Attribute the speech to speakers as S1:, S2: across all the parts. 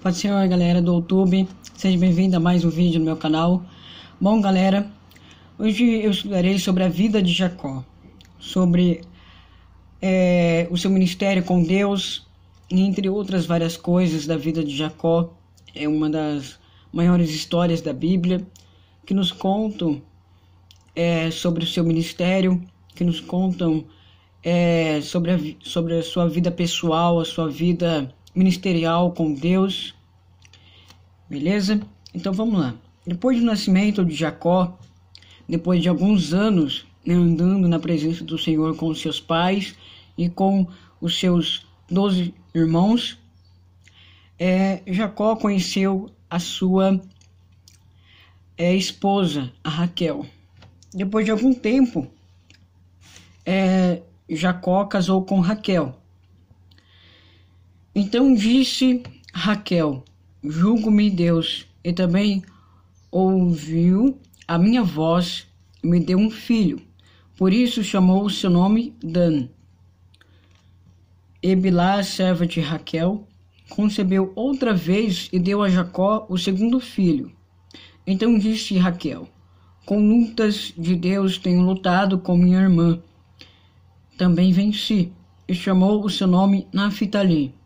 S1: Pode ser, galera do YouTube, seja bem-vindo a mais um vídeo no meu canal. Bom, galera, hoje eu estudarei sobre a vida de Jacó, sobre o seu ministério com Deus, entre outras várias coisas da vida de Jacó. É uma das maiores histórias da Bíblia, que nos contam sobre o seu ministério, que nos contam sobre a sua vida pessoal, a sua vida ministerial com Deus. Beleza? Então vamos lá. Depois do nascimento de Jacó, depois de alguns anos andando na presença do Senhor com os seus pais e com os seus 12 irmãos, Jacó conheceu a sua esposa, a Raquel. Depois de algum tempo, Jacó casou com Raquel. Então disse Raquel: julgo-me Deus, e também ouviu a minha voz e me deu um filho. Por isso chamou o seu nome Dan. E Bilhá, serva de Raquel, concebeu outra vez e deu a Jacó o segundo filho. Então disse Raquel: com lutas de Deus tenho lutado com minha irmã. Também venci. E chamou o seu nome Naphtali.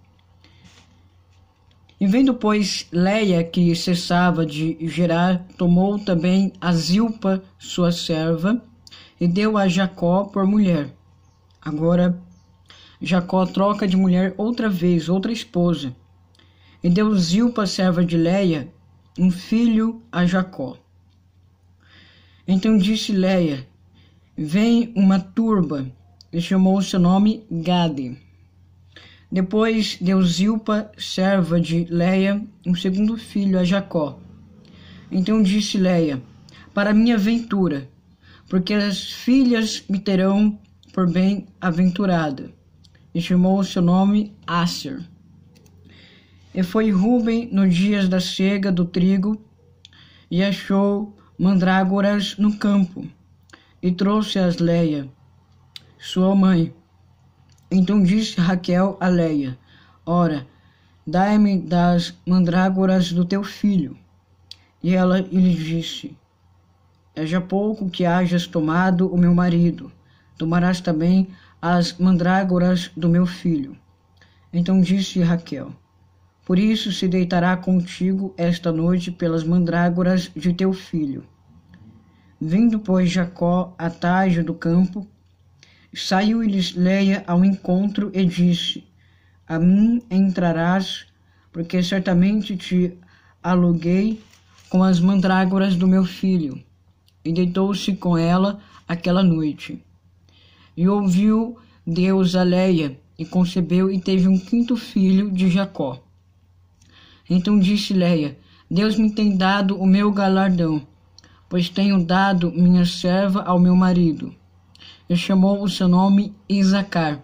S1: E vendo, pois, Léia que cessava de gerar, tomou também a Zilpa, sua serva, e deu a Jacó por mulher. Agora, Jacó troca de mulher outra vez, outra esposa. E deu Zilpa, serva de Léia, um filho a Jacó. Então disse Léia: vem uma turba, e chamou seu nome Gade. Depois deu Zilpa, serva de Léia, um segundo filho a Jacó. Então disse Léia: para minha ventura, porque as filhas me terão por bem-aventurada. E chamou o seu nome Asser. E foi Ruben nos dias da cega do trigo, e achou mandrágoras no campo, e trouxe-as Léia, sua mãe. Então disse Raquel a Léia: ora, dai-me das mandrágoras do teu filho. E ela lhe disse: é já pouco que hajas tomado o meu marido, tomarás também as mandrágoras do meu filho. Então disse Raquel: por isso se deitará contigo esta noite pelas mandrágoras de teu filho. Vindo, pois, Jacó à tarde do campo, saiu-lhes Léia ao encontro e disse: a mim entrarás, porque certamente te aluguei com as mandrágoras do meu filho. E deitou-se com ela aquela noite. E ouviu Deus a Léia, e concebeu e teve um quinto filho de Jacó. Então disse Léia: Deus me tem dado o meu galardão, pois tenho dado minha serva ao meu marido. E chamou o seu nome Isacar.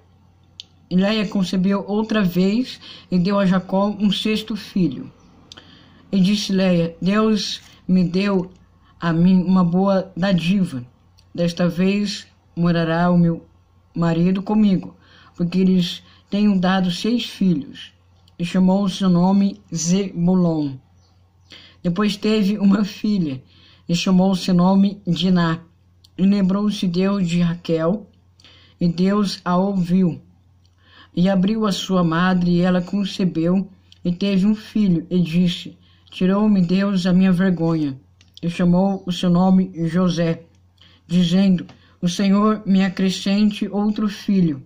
S1: E Léia concebeu outra vez e deu a Jacó um sexto filho. E disse Léia: Deus me deu a mim uma boa dádiva. Desta vez morará o meu marido comigo, porque lhes tenho dado 6 filhos. E chamou o seu nome Zebulon. Depois teve uma filha, e chamou o seu nome Diná. E lembrou-se Deus de Raquel, e Deus a ouviu. E abriu a sua madre, e ela concebeu, e teve um filho, e disse: tirou-me Deus a minha vergonha. E chamou o seu nome José, dizendo: o Senhor me acrescente outro filho.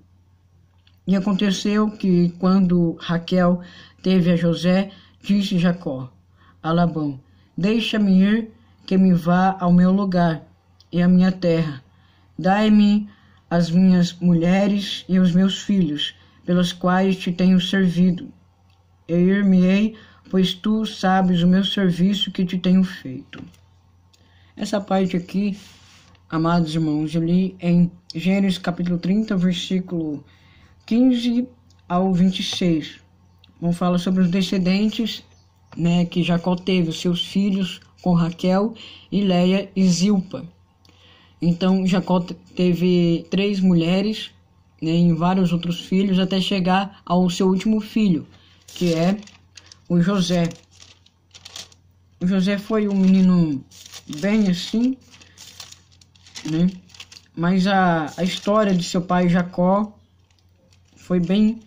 S1: E aconteceu que, quando Raquel teve a José, disse Jacó a Labão: deixa-me ir, que me vá ao meu lugar e à minha terra. Dai-me as minhas mulheres e os meus filhos, pelos quais te tenho servido. E ir-me-ei, pois tu sabes o meu serviço que te tenho feito. Essa parte aqui, amados irmãos, eu li em Gênesis capítulo 30, versículo 15 ao 26. Vamos falar sobre os descendentes, que Jacó teve, os seus filhos com Raquel e Léia e Zilpa. Então Jacó teve 3 mulheres, e vários outros filhos, até chegar ao seu último filho, que é o José. O José foi um menino bem assim, né? Mas a história de seu pai Jacó foi bem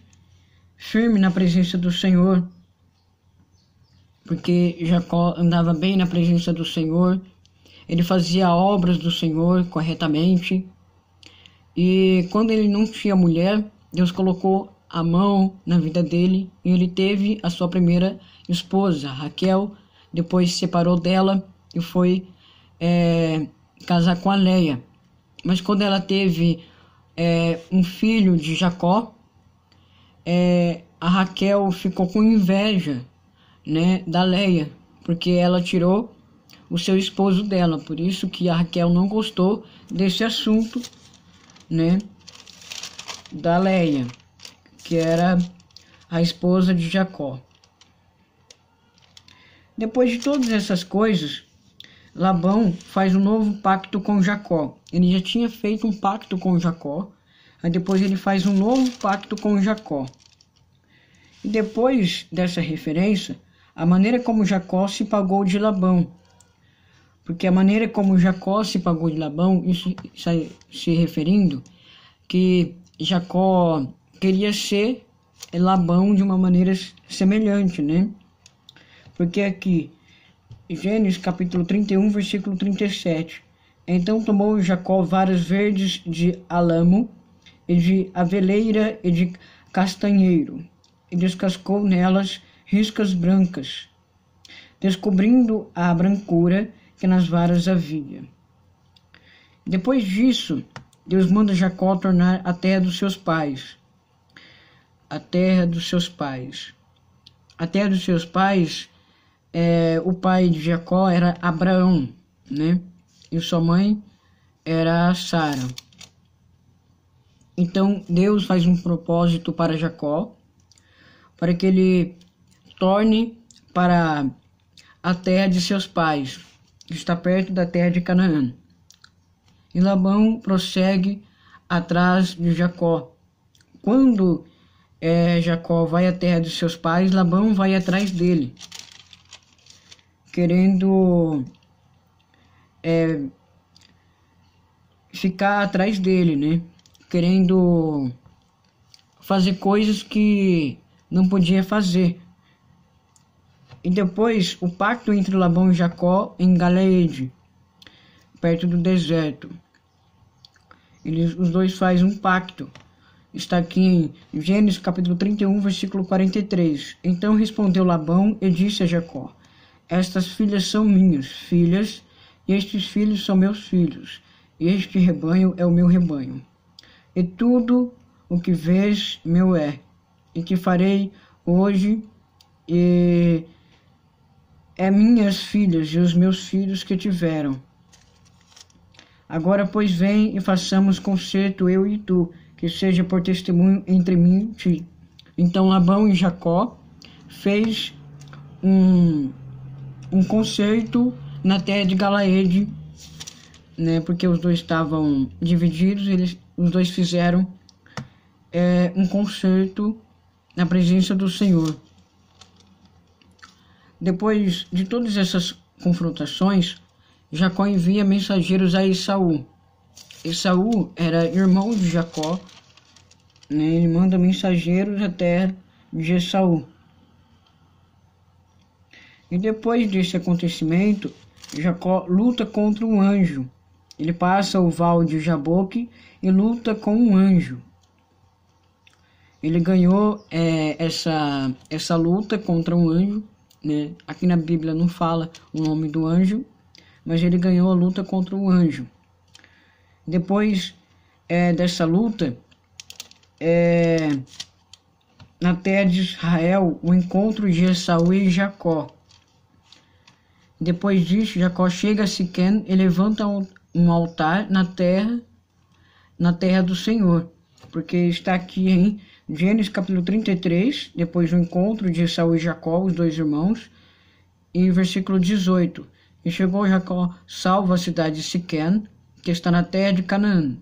S1: firme na presença do Senhor, porque Jacó andava bem na presença do Senhor, ele fazia obras do Senhor corretamente, e quando ele não tinha mulher, Deus colocou a mão na vida dele e ele teve a sua primeira esposa, Raquel. Depois se separou dela e foi casar com a Leia. Mas quando ela teve um filho de Jacó, a Raquel ficou com inveja, né, da Leia, porque ela tirou o seu esposo dela. Por isso que a Raquel não gostou desse assunto, né, da Leia, que era a esposa de Jacó. Depois de todas essas coisas, Labão faz um novo pacto com Jacó. Ele já tinha feito um pacto com Jacó, aí depois ele faz um novo pacto com Jacó. E depois dessa referência, a maneira como Jacó se pagou de Labão. Porque a maneira como Jacó se pagou de Labão, isso se referindo que Jacó queria ser Labão de uma maneira semelhante, né? Porque aqui, Gênesis capítulo 31, versículo 37. Então tomou Jacó varas verdes de alamo, e de aveleira e de castanheiro, e descascou nelas riscas brancas, descobrindo a brancura que nas varas havia. Depois disso, Deus manda Jacó tornar a terra dos seus pais. A terra dos seus pais. A terra dos seus pais, o pai de Jacó era Abraão, né? E sua mãe era Sara. Então Deus faz um propósito para Jacó, para que ele torne para a terra de seus pais, que está perto da terra de Canaã. E Labão prossegue atrás de Jacó. Quando Jacó vai à terra de seus pais, Labão vai atrás dele, querendo ficar atrás dele, né? Querendo fazer coisas que não podia fazer. E depois o pacto entre Labão e Jacó em Galeede, perto do deserto. Os dois fazem um pacto. Está aqui em Gênesis capítulo 31, versículo 43. Então respondeu Labão e disse a Jacó: estas filhas são minhas filhas, e estes filhos são meus filhos, e este rebanho é o meu rebanho. E tudo o que vês meu é, e que farei hoje minhas filhas e os meus filhos que tiveram. Agora, pois, vem e façamos concerto, eu e tu, que seja por testemunho entre mim e ti. Então Labão e Jacó fez um concerto na terra de Galaede, né? Porque os dois estavam divididos, os dois fizeram um concerto na presença do Senhor. Depois de todas essas confrontações, Jacó envia mensageiros a Esaú. Esaú era irmão de Jacó, né? Ele manda mensageiros à terra de Esaú. E depois desse acontecimento, Jacó luta contra um anjo. Ele passa o val de Jaboque e luta com um anjo. Ele ganhou essa luta contra um anjo, né? Aqui na Bíblia não fala o nome do anjo, mas ele ganhou a luta contra o anjo. Depois dessa luta, na terra de Israel, o encontro de Esaú e Jacó. Depois disso, Jacó chega a Siquém e levanta um altar na terra do Senhor, porque está aqui em Gênesis capítulo 33, depois do encontro de Esaú e Jacó, os dois irmãos, e versículo 18. E chegou Jacó, salva a cidade de Siquém, que está na terra de Canaã,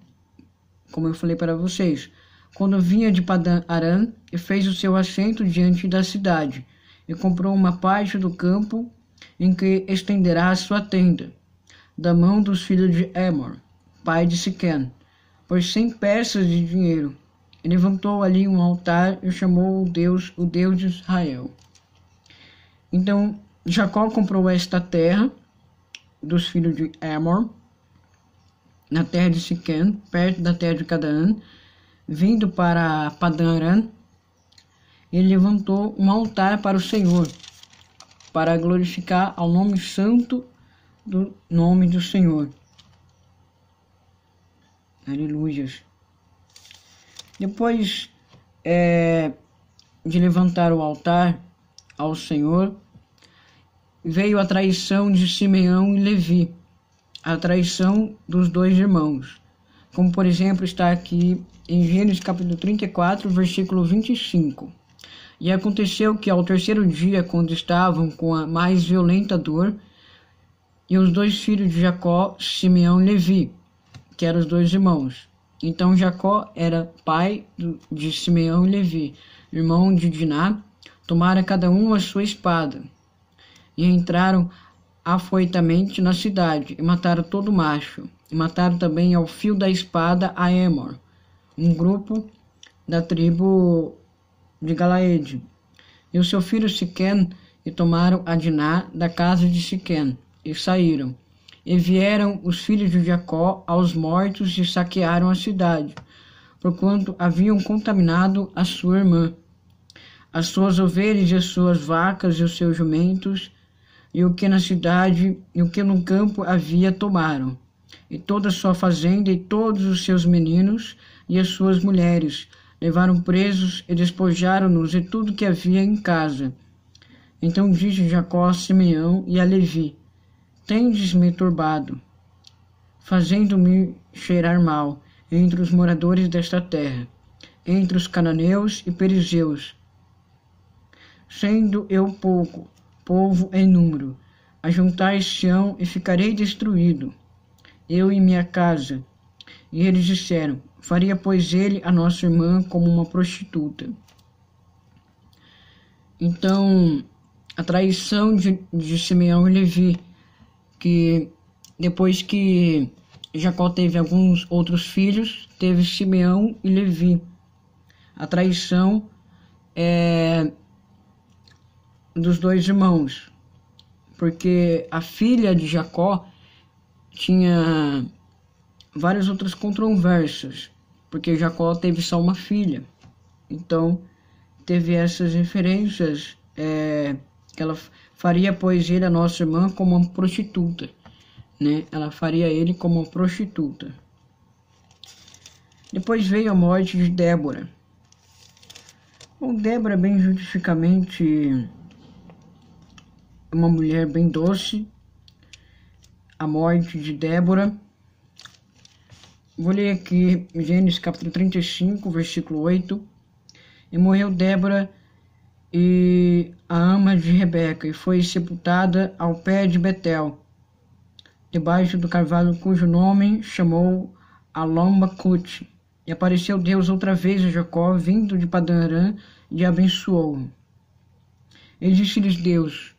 S1: como eu falei para vocês, quando vinha de Padã Arã, e fez o seu assento diante da cidade. e comprou uma parte do campo em que estenderá a sua tenda, da mão dos filhos de Hamor, pai de Siquém, por 100 peças de dinheiro. E levantou ali um altar e chamou o Deus de Israel. Então Jacó comprou esta terra dos filhos de Hamor, na terra de Siquém, perto da terra de Canaã, vindo para Padã-arã. Ele levantou um altar para o Senhor, para glorificar ao nome santo do nome do Senhor. Aleluias. Depois de levantar o altar ao Senhor, veio a traição de Simeão e Levi, a traição dos dois irmãos, como por exemplo está aqui em Gênesis capítulo 34, versículo 25. E aconteceu que ao terceiro dia, quando estavam com a mais violenta dor, e os dois filhos de Jacó, Simeão e Levi, que eram os dois irmãos. Então Jacó era pai de Simeão e Levi, irmão de Diná, tomaram cada um a sua espada, e entraram afoitamente na cidade, e mataram todo macho, e mataram também ao fio da espada a Hamor, um grupo da tribo de Galaede, e o seu filho Siquém, e tomaram a Diná da casa de Siquém, e saíram. E vieram os filhos de Jacó aos mortos e saquearam a cidade, porquanto haviam contaminado a sua irmã, as suas ovelhas e as suas vacas e os seus jumentos, e o que na cidade e o que no campo havia tomaram, e toda a sua fazenda e todos os seus meninos e as suas mulheres levaram presos e despojaram-nos de tudo que havia em casa. Então disse Jacó a Simeão e a Levi: tendes-me turbado, fazendo-me cheirar mal entre os moradores desta terra, entre os cananeus e perizeus, sendo eu pouco, povo em número. Ajuntai-se-ão e ficarei destruído, eu e minha casa. E eles disseram: faria, pois, ele a nossa irmã como uma prostituta. Então, a traição de Simeão e Levi, que depois que Jacó teve alguns outros filhos, teve Simeão e Levi. A traição dos dois irmãos, porque a filha de Jacó tinha várias outras controvérsias, porque Jacó teve só uma filha. Então, teve essas referências, que ela faria, pois, ele, a nossa irmã, como uma prostituta, né? Ela faria ele como uma prostituta. Depois veio a morte de Débora. Bom, Débora, bem juridicamente, uma mulher bem doce. A morte de Débora. Vou ler aqui Gênesis capítulo 35, versículo 8. E morreu Débora, e a ama de Rebeca, e foi sepultada ao pé de Betel, debaixo do carvalho, cujo nome chamou Alon-Bacuth. E apareceu Deus outra vez a Jacó, vindo de Padã-arã, e abençoou-o. E disse-lhes Deus: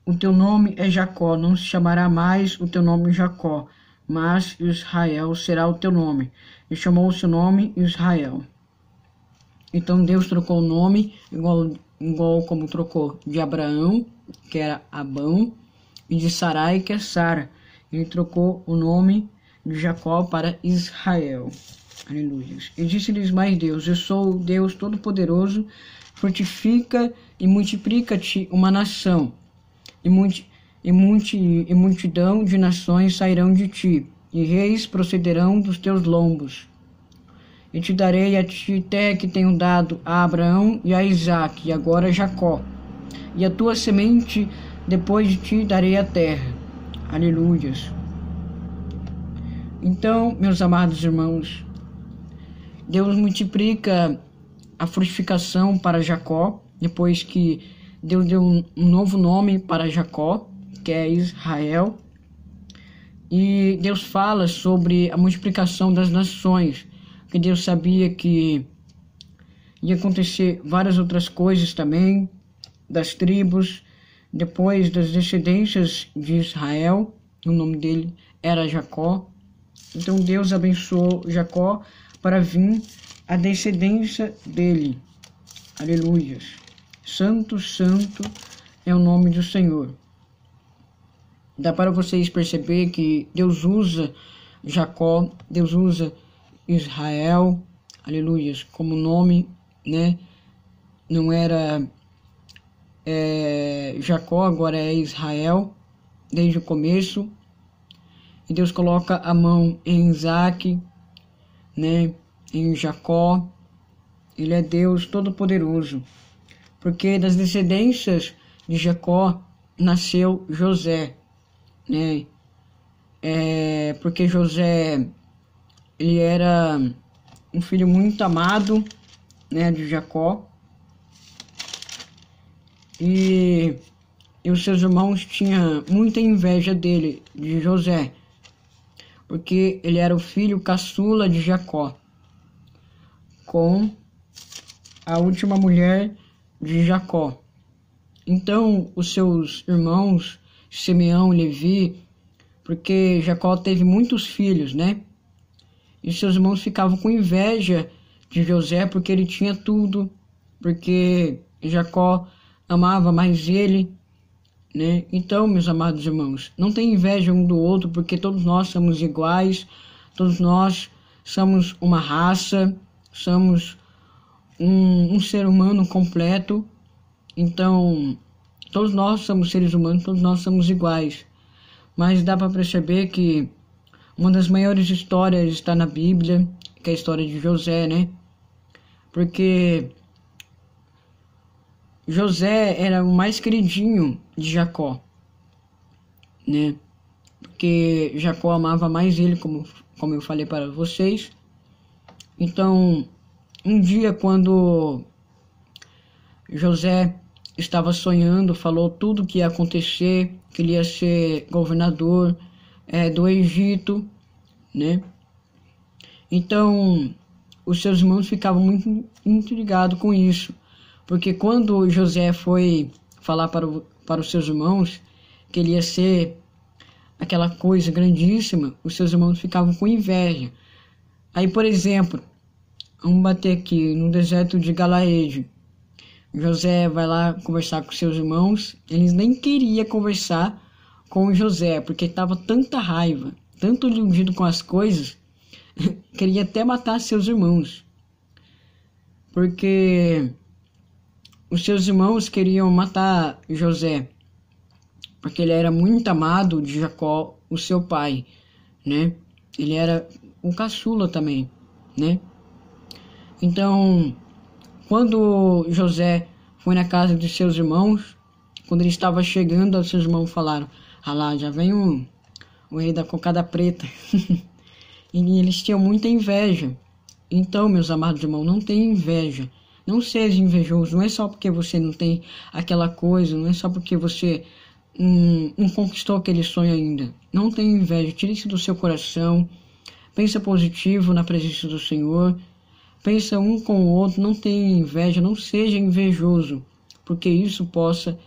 S1: o teu nome é Jacó, não se chamará mais o teu nome Jacó, mas Israel será o teu nome. E chamou o seu nome Israel. Então Deus trocou o nome, igual como trocou de Abraão, que era Abão, e de Sarai, que é Sara. Ele trocou o nome de Jacó para Israel. Aleluia. E disse-lhes mais Deus: eu sou o Deus Todo-Poderoso, frutifica e multiplica-te uma nação, e multidão de nações sairão de ti, e reis procederão dos teus lombos. E te darei a ti terra que tenho dado a Abraão e a Isaque, e agora a Jacó. E a tua semente depois de ti darei a terra. Aleluias. Então, meus amados irmãos, Deus multiplica a frutificação para Jacó, depois que Deus deu um novo nome para Jacó, que é Israel. E Deus fala sobre a multiplicação das nações, que Deus sabia que ia acontecer várias outras coisas também, das tribos, depois das descendências de Israel. O nome dele era Jacó. Então Deus abençoou Jacó para vir a descendência dele. Aleluias. Santo, santo é o nome do Senhor. Dá para vocês perceber que Deus usa Jacó, Deus usa Israel, aleluias, como nome, né? Não era Jacó, agora é Israel, desde o começo. E Deus coloca a mão em Isaac, né? Em Jacó. Ele é Deus Todo-Poderoso. Porque das descendências de Jacó nasceu José, né? Porque José, ele era um filho muito amado, né, de Jacó. E os seus irmãos tinham muita inveja dele, de José, porque ele era o filho caçula de Jacó, com a última mulher de Jacó. Então, os seus irmãos, Simeão e Levi, porque Jacó teve muitos filhos, né? E seus irmãos ficavam com inveja de José, porque ele tinha tudo, porque Jacó amava mais ele, né? Então, meus amados irmãos, não tem inveja um do outro, porque todos nós somos iguais, todos nós somos uma raça, somos um ser humano completo. Então, todos nós somos seres humanos, todos nós somos iguais. Mas dá para perceber que uma das maiores histórias está na Bíblia, que é a história de José, né? Porque José era o mais queridinho de Jacó, né? Porque Jacó amava mais ele, como eu falei para vocês. Então, um dia, quando José estava sonhando, falou tudo o que ia acontecer, que ele ia ser governador do Egito, né? Então, os seus irmãos ficavam muito intrigados com isso, porque quando José foi falar para os seus irmãos que ele ia ser aquela coisa grandíssima, os seus irmãos ficavam com inveja. Aí, por exemplo, vamos bater aqui no deserto de Galaede. José vai lá conversar com seus irmãos. Eles nem queriam conversar com José, porque estava tanta raiva, tanto iludido com as coisas, queria até matar seus irmãos. Porque os seus irmãos queriam matar José, porque ele era muito amado de Jacó, o seu pai, né? Ele era um caçula também, né? Então, quando José foi na casa de seus irmãos, quando ele estava chegando, os seus irmãos falaram: ah lá, já vem o rei da cocada preta. E eles tinham muita inveja. Então, meus amados irmãos, não tenham inveja. Não seja invejoso. Não é só porque você não tem aquela coisa, não é só porque você não conquistou aquele sonho ainda. Não tenha inveja. Tire isso do seu coração. Pensa positivo na presença do Senhor. Pensa um com o outro. Não tenha inveja. Não seja invejoso, porque isso possa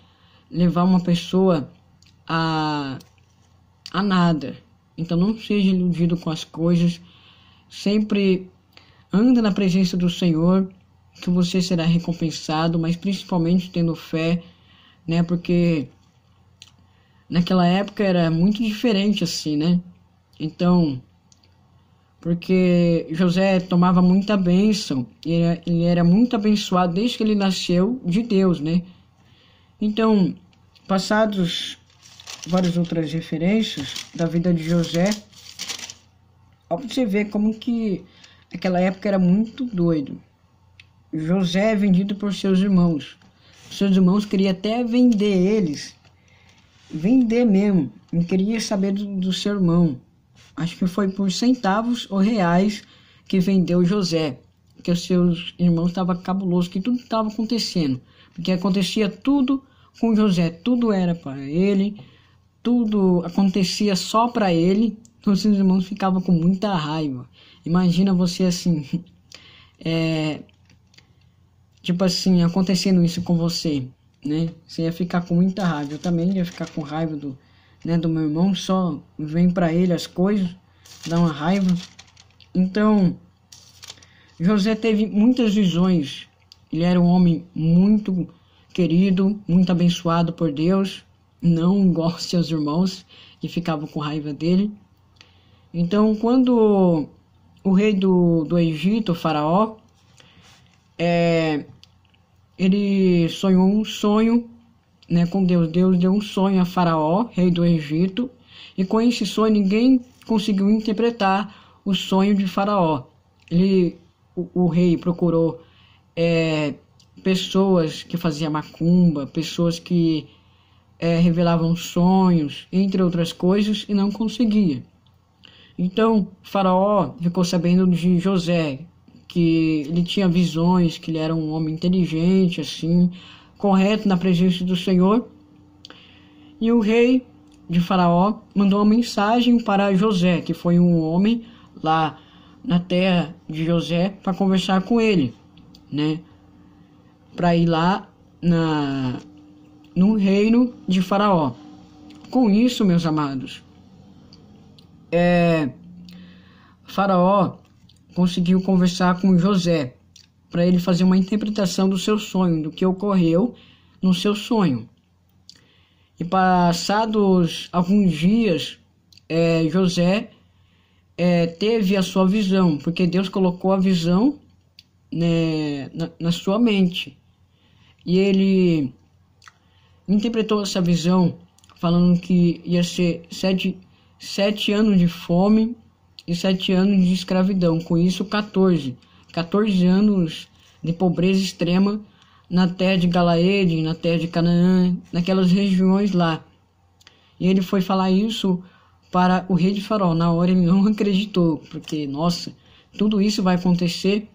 S1: levar uma pessoa a nada. Então não seja iludido com as coisas. Sempre anda na presença do Senhor, que você será recompensado, mas principalmente tendo fé, né? Porque naquela época era muito diferente assim, né? Então, porque José tomava muita bênção, ele era muito abençoado desde que ele nasceu de Deus, né? Então, passados várias outras referências da vida de José, ó, pra você ver como que aquela época era muito doido. José é vendido por seus irmãos. Seus irmãos queriam até vender eles. Vender mesmo. Não queria saber do seu irmão. Acho que foi por centavos ou reais que vendeu José. Porque os seus irmãos estavam cabulosos, que tudo estava acontecendo. Porque acontecia tudo com José. Tudo era para ele. Tudo acontecia só para ele. Então seus irmãos ficavam com muita raiva. Imagina você assim... tipo assim, acontecendo isso com você, né? Você ia ficar com muita raiva. Eu também ia ficar com raiva do meu irmão. Só vem para ele as coisas, dá uma raiva. Então, José teve muitas visões. Ele era um homem muito querido, muito abençoado por Deus. Não igual aos seus irmãos, que ficavam com raiva dele. Então, quando o rei do Egito, o faraó, ele sonhou um sonho, né, com Deus. Deus deu um sonho a Faraó, rei do Egito, e com esse sonho ninguém conseguiu interpretar o sonho de Faraó. O rei procurou pessoas que faziam macumba, pessoas que revelavam sonhos, entre outras coisas, e não conseguia. Então, Faraó ficou sabendo de José, que ele tinha visões, que ele era um homem inteligente, assim, correto na presença do Senhor. E o rei de Faraó mandou uma mensagem para José, que foi um homem lá na terra de José, para conversar com ele, né? Para ir lá no reino de Faraó. Com isso, meus amados, Faraó conseguiu conversar com José para ele fazer uma interpretação do seu sonho, do que ocorreu no seu sonho. E passados alguns dias, José teve a sua visão, porque Deus colocou a visão, né, na sua mente. E ele interpretou essa visão falando que ia ser 7 anos de fome e 7 anos de escravidão. Com isso, 14 anos de pobreza extrema na terra de Galaede, na terra de Canaã, naquelas regiões lá. E ele foi falar isso para o rei de Faraó. Na hora ele não acreditou, porque, nossa, tudo isso vai acontecer.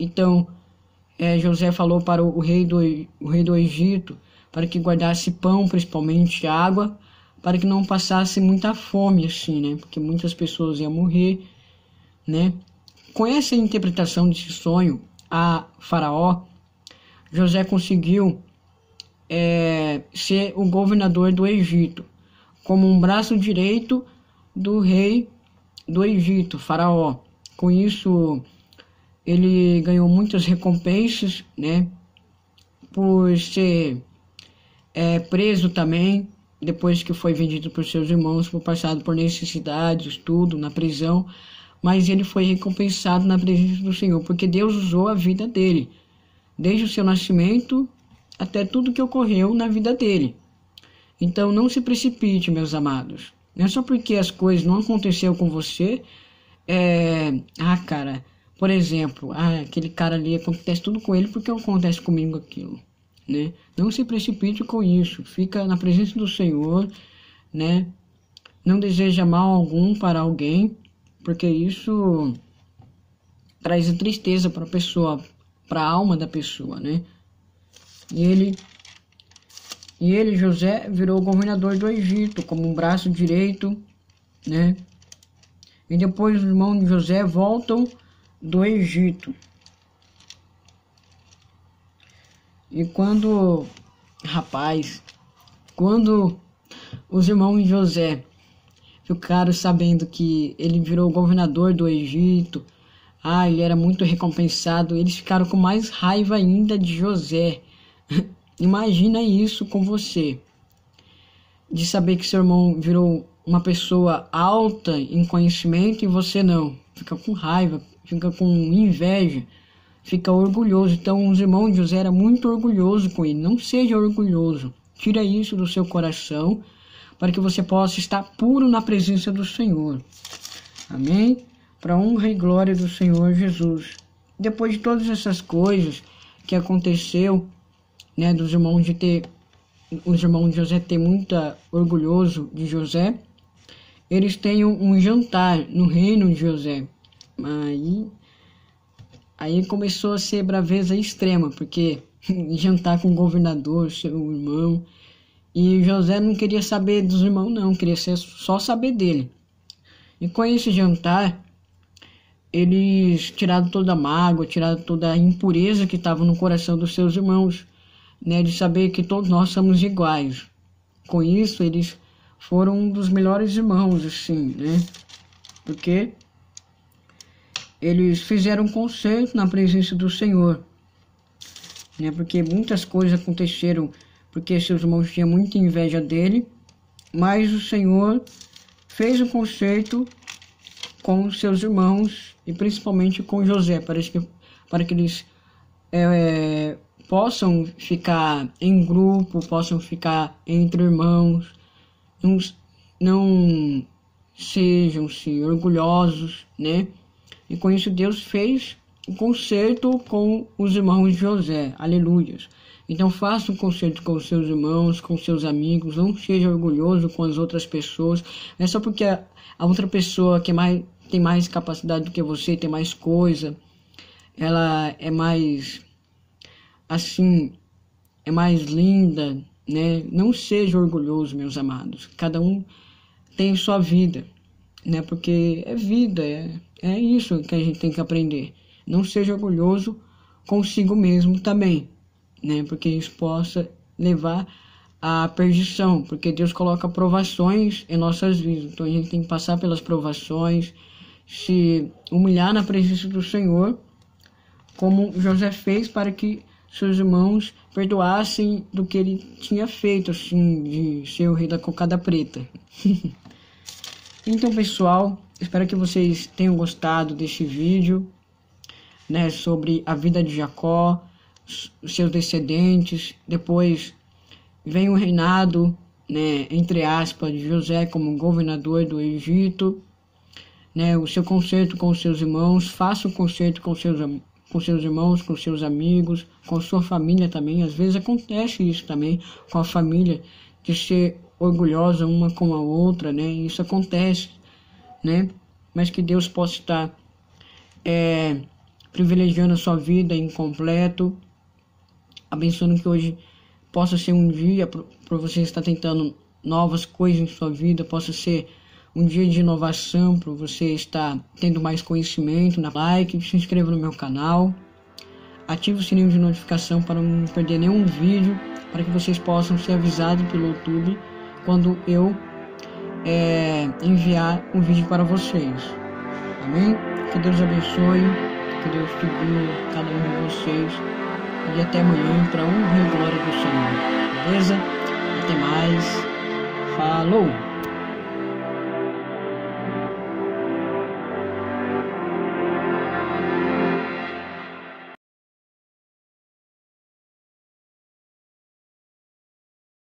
S1: Então, José falou para o rei do Egito para que guardasse pão, principalmente água, para que não passasse muita fome, assim, né? Porque muitas pessoas iam morrer, né? Com essa interpretação desse sonho a Faraó, José conseguiu ser o governador do Egito, como um braço direito do rei do Egito, Faraó. Com isso, ele ganhou muitas recompensas, né? Por ser preso também, depois que foi vendido por seus irmãos, foi passado por necessidades, tudo, na prisão, mas ele foi recompensado na presença do Senhor, porque Deus usou a vida dele, desde o seu nascimento até tudo que ocorreu na vida dele. Então não se precipite, meus amados. Não é só porque as coisas não aconteceram com você, cara, por exemplo, aquele cara ali, acontece tudo com ele, porque não acontece comigo aquilo, né? Não se precipite com isso, fica na presença do Senhor, né? Não deseja mal algum para alguém, porque isso traz a tristeza para a pessoa, para a alma da pessoa, né? E ele, José, virou governador do Egito, como um braço direito, né? E depois os irmãos de José voltam do Egito. E quando os irmãos de José ficaram sabendo que ele virou governador do Egito, ele era muito recompensado, eles ficaram com mais raiva ainda de José. Imagina isso com você, de saber que seu irmão virou uma pessoa alta em conhecimento e você não. Fica com raiva, fica com inveja, fica orgulhoso. Então os irmãos de José eram muito orgulhosos com ele. Não seja orgulhoso, tira isso do seu coração, para que você possa estar puro na presença do Senhor. Amém? Para a honra e glória do Senhor Jesus. Depois de todas essas coisas que aconteceu, né, os irmãos de José ter muito orgulhoso de José, eles têm um jantar no reino de José. Aí começou a ser braveza extrema, porque jantar com o governador, seu irmão, e José não queria saber dos irmãos não, queria só saber dele. E com esse jantar, eles tiraram toda a mágoa, tiraram toda a impureza que estava no coração dos seus irmãos, né, de saber que todos nós somos iguais. Com isso, eles foram um dos melhores irmãos, assim, né? Porque eles fizeram um concerto na presença do Senhor, né? Porque muitas coisas aconteceram porque seus irmãos tinham muita inveja dele, mas o Senhor fez um concerto com seus irmãos e principalmente com José, para que eles possam ficar em grupo, possam ficar entre irmãos, não sejam-se orgulhosos, né? E com isso Deus fez um concerto com os irmãos de José, aleluias. Então faça um concerto com os seus irmãos, com seus amigos, não seja orgulhoso com as outras pessoas, não é só porque a outra pessoa que tem mais capacidade do que você, tem mais coisa, ela é mais, assim, é mais linda, né? Não seja orgulhoso, meus amados, cada um tem sua vida, né? Porque é vida, é isso que a gente tem que aprender. Não seja orgulhoso consigo mesmo também, né? Porque isso possa levar à perdição, porque Deus coloca provações em nossas vidas. Então a gente tem que passar pelas provações, se humilhar na presença do Senhor, como José fez, para que seus irmãos perdoassem do que ele tinha feito, assim, de ser o rei da cocada preta. Então, pessoal, espero que vocês tenham gostado deste vídeo, né, sobre a vida de Jacó, os seus descendentes. Depois vem o reinado, né, entre aspas, de José como governador do Egito, né, o seu concerto com os seus irmãos. Faça um concerto com seus irmãos, com seus amigos, com sua família também. Às vezes acontece isso também com a família, de ser orgulhosa uma com a outra, né? Isso acontece, né? Mas que Deus possa estar privilegiando a sua vida em completo, abençoando que hoje possa ser um dia para você estar tentando novas coisas em sua vida, possa ser um dia de inovação para você estar tendo mais conhecimento. Like, se inscreva no meu canal, ative o sininho de notificação para não perder nenhum vídeo, para que vocês possam ser avisados pelo YouTube quando eu enviar um vídeo para vocês. Amém? Que Deus abençoe, que Deus guie cada um de vocês, e até amanhã para honra e glória do Senhor. Beleza? Até mais. Falou!